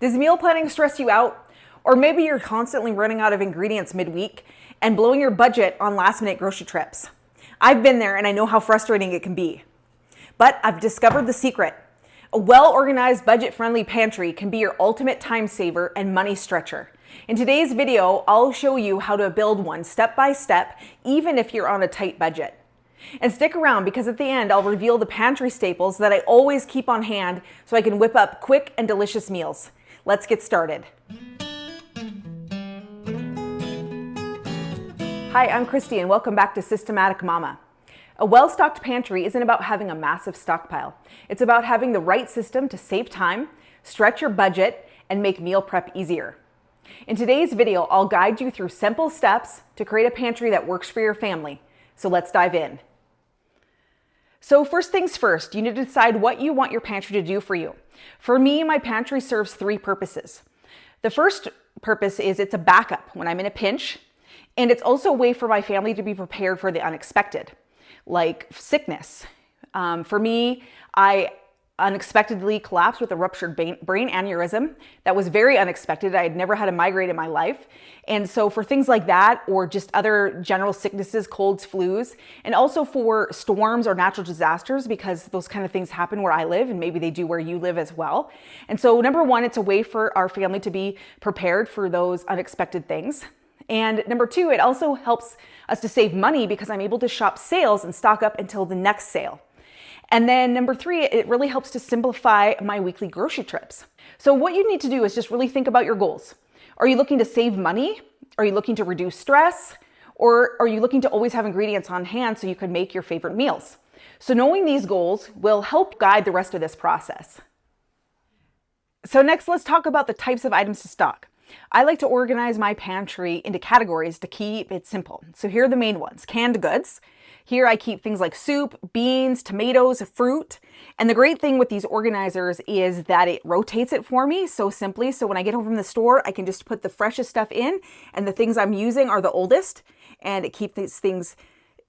Does meal planning stress you out? Or maybe you're constantly running out of ingredients midweek and blowing your budget on last-minute grocery trips. I've been there and I know how frustrating it can be. But I've discovered the secret. A well-organized, budget-friendly pantry can be your ultimate time saver and money stretcher. In today's video, I'll show you how to build one step by step, even if you're on a tight budget. And stick around because at the end, I'll reveal the pantry staples that I always keep on hand so I can whip up quick and delicious meals. Let's get started. Hi, I'm Christy and welcome back to Systematic Momma. A well-stocked pantry isn't about having a massive stockpile. It's about having the right system to save time, stretch your budget, and make meal prep easier. In today's video, I'll guide you through simple steps to create a pantry that works for your family. So let's dive in. So first things first, you need to decide what you want your pantry to do for you. For me, my pantry serves three purposes. The first purpose is it's a backup when I'm in a pinch, and it's also a way for my family to be prepared for the unexpected, like sickness. For me, I unexpectedly collapsed with a ruptured brain aneurysm. That was very unexpected. I had never had a migraine in my life. And so for things like that, or just other general sicknesses, colds, flus, and also for storms or natural disasters, because those kind of things happen where I live and maybe they do where you live as well. And so number one, it's a way for our family to be prepared for those unexpected things. And number two, it also helps us to save money because I'm able to shop sales and stock up until the next sale. And then number three, it really helps to simplify my weekly grocery trips. So what you need to do is just really think about your goals. Are you looking to save money? Are you looking to reduce stress? Or are you looking to always have ingredients on hand so you can make your favorite meals? So knowing these goals will help guide the rest of this process. So next, let's talk about the types of items to stock. I like to organize my pantry into categories to keep it simple. So here are the main ones. Canned goods. Here I keep things like soup, beans, tomatoes, fruit. And the great thing with these organizers is that it rotates it for me so simply. So when I get home from the store, I can just put the freshest stuff in and the things I'm using are the oldest, and it keeps these things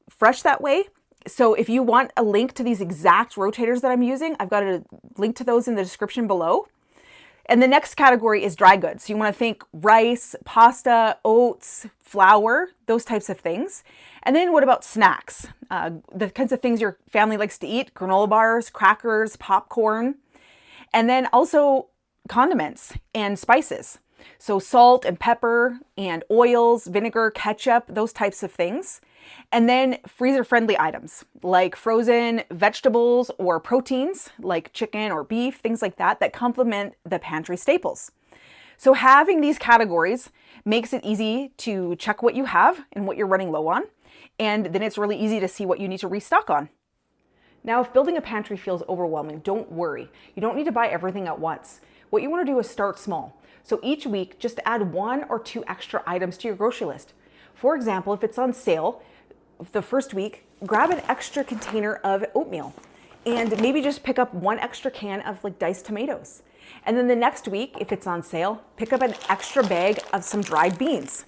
fresh that way. So if you want a link to these exact rotators that I'm using, I've got a link to those in the description below. And the next category is dry goods. So you want to think rice, pasta, oats, flour, those types of things. And then what about snacks? The kinds of things your family likes to eat, granola bars, crackers, popcorn. And then also condiments and spices. So salt and pepper and oils, vinegar, ketchup, those types of things. And then freezer-friendly items like frozen vegetables or proteins like chicken or beef, things like that, that complement the pantry staples. So having these categories makes it easy to check what you have and what you're running low on. And then it's really easy to see what you need to restock on. Now, if building a pantry feels overwhelming, don't worry. You don't need to buy everything at once. What you want to do is start small. So each week, just add 1 or 2 extra items to your grocery list. For example, if it's on sale, the first week, grab an extra container of oatmeal and maybe just pick up 1 extra can of diced tomatoes. And then the next week, if it's on sale, pick up an extra bag of some dried beans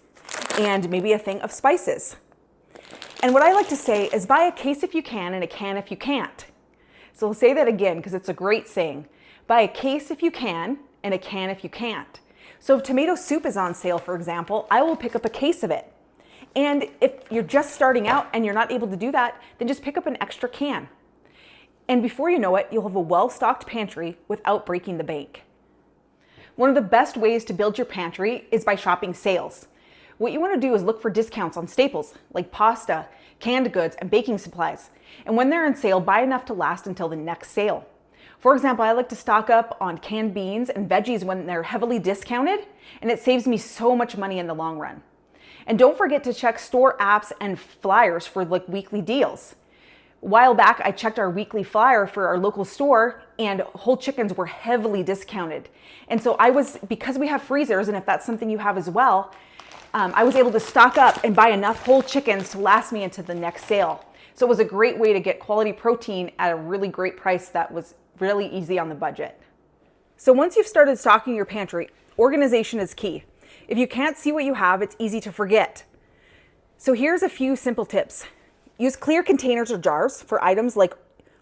and maybe a thing of spices. And what I like to say is buy a case if you can and a can if you can't. So I'll say that again because it's a great saying. Buy a case if you can and a can if you can't. So if tomato soup is on sale, for example, I will pick up a case of it. And if you're just starting out and you're not able to do that, then just pick up an extra can. And before you know it, you'll have a well-stocked pantry without breaking the bank. One of the best ways to build your pantry is by shopping sales. What you want to do is look for discounts on staples like pasta, canned goods, and baking supplies. And when they're on sale, buy enough to last until the next sale. For example, I like to stock up on canned beans and veggies when they're heavily discounted, and it saves me so much money in the long run. And don't forget to check store apps and flyers for weekly deals. A while back, I checked our weekly flyer for our local store and whole chickens were heavily discounted. And so because we have freezers, and if that's something you have as well, I was able to stock up and buy enough whole chickens to last me into the next sale. So it was a great way to get quality protein at a really great price that was really easy on the budget. So once you've started stocking your pantry, organization is key. If you can't see what you have, it's easy to forget. So here's a few simple tips. Use clear containers or jars for items like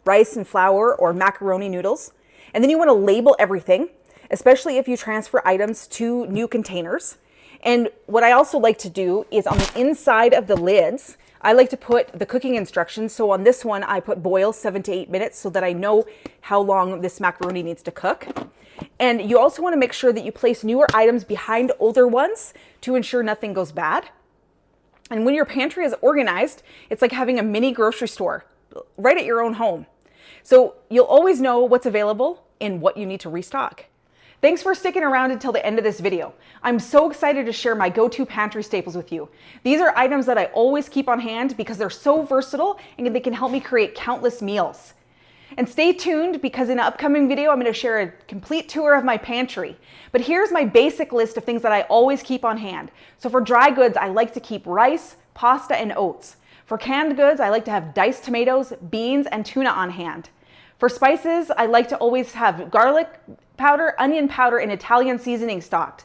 rice and flour or macaroni noodles. And then you want to label everything. especially if you transfer items to new containers. And what I also like to do is on the inside of the lids, I like to put the cooking instructions. So on this one, I put boil 7 to 8 minutes so that I know how long this macaroni needs to cook. And you also want to make sure that you place newer items behind older ones to ensure nothing goes bad. And when your pantry is organized, it's like having a mini grocery store right at your own home. So you'll always know what's available and what you need to restock. Thanks for sticking around until the end of this video. I'm so excited to share my go-to pantry staples with you. These are items that I always keep on hand because they're so versatile and they can help me create countless meals. And stay tuned because in an upcoming video, I'm going to share a complete tour of my pantry. But here's my basic list of things that I always keep on hand. So for dry goods, I like to keep rice, pasta, and oats. For canned goods, I like to have diced tomatoes, beans, and tuna on hand. For spices, I like to always have garlic powder, onion powder, and Italian seasoning stocked.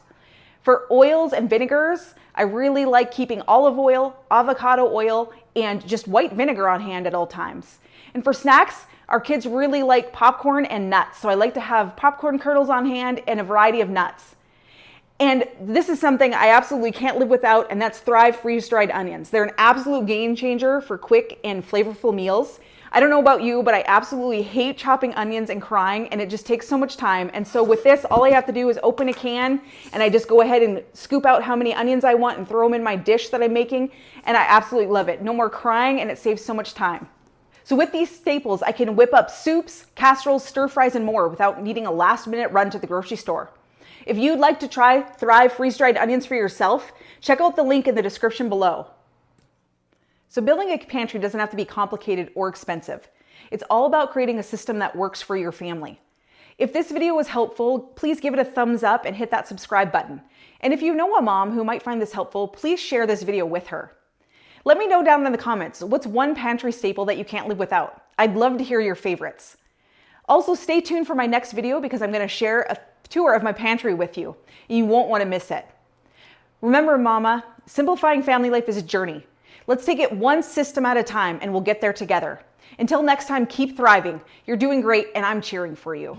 For oils and vinegars, I really like keeping olive oil, avocado oil, and just white vinegar on hand at all times. And for snacks, our kids really like popcorn and nuts, so I like to have popcorn kernels on hand and a variety of nuts. And this is something I absolutely can't live without, and that's Thrive freeze-dried onions. They're an absolute game changer for quick and flavorful meals. I don't know about you, but I absolutely hate chopping onions and crying, and it just takes so much time. And so with this, all I have to do is open a can, and I just go ahead and scoop out how many onions I want and throw them in my dish that I'm making, and I absolutely love it. No more crying, and it saves so much time. So with these staples, I can whip up soups, casseroles, stir fries, and more without needing a last-minute run to the grocery store. If you'd like to try Thrive freeze-dried onions for yourself, check out the link in the description below. So building a pantry doesn't have to be complicated or expensive. It's all about creating a system that works for your family. If this video was helpful, please give it a thumbs up and hit that subscribe button. And if you know a mom who might find this helpful, please share this video with her. Let me know down in the comments, what's one pantry staple that you can't live without? I'd love to hear your favorites. Also, stay tuned for my next video because I'm going to share a tour of my pantry with you. You won't want to miss it. Remember, Mama, simplifying family life is a journey. Let's take it one system at a time and we'll get there together. Until next time, keep thriving. You're doing great and I'm cheering for you.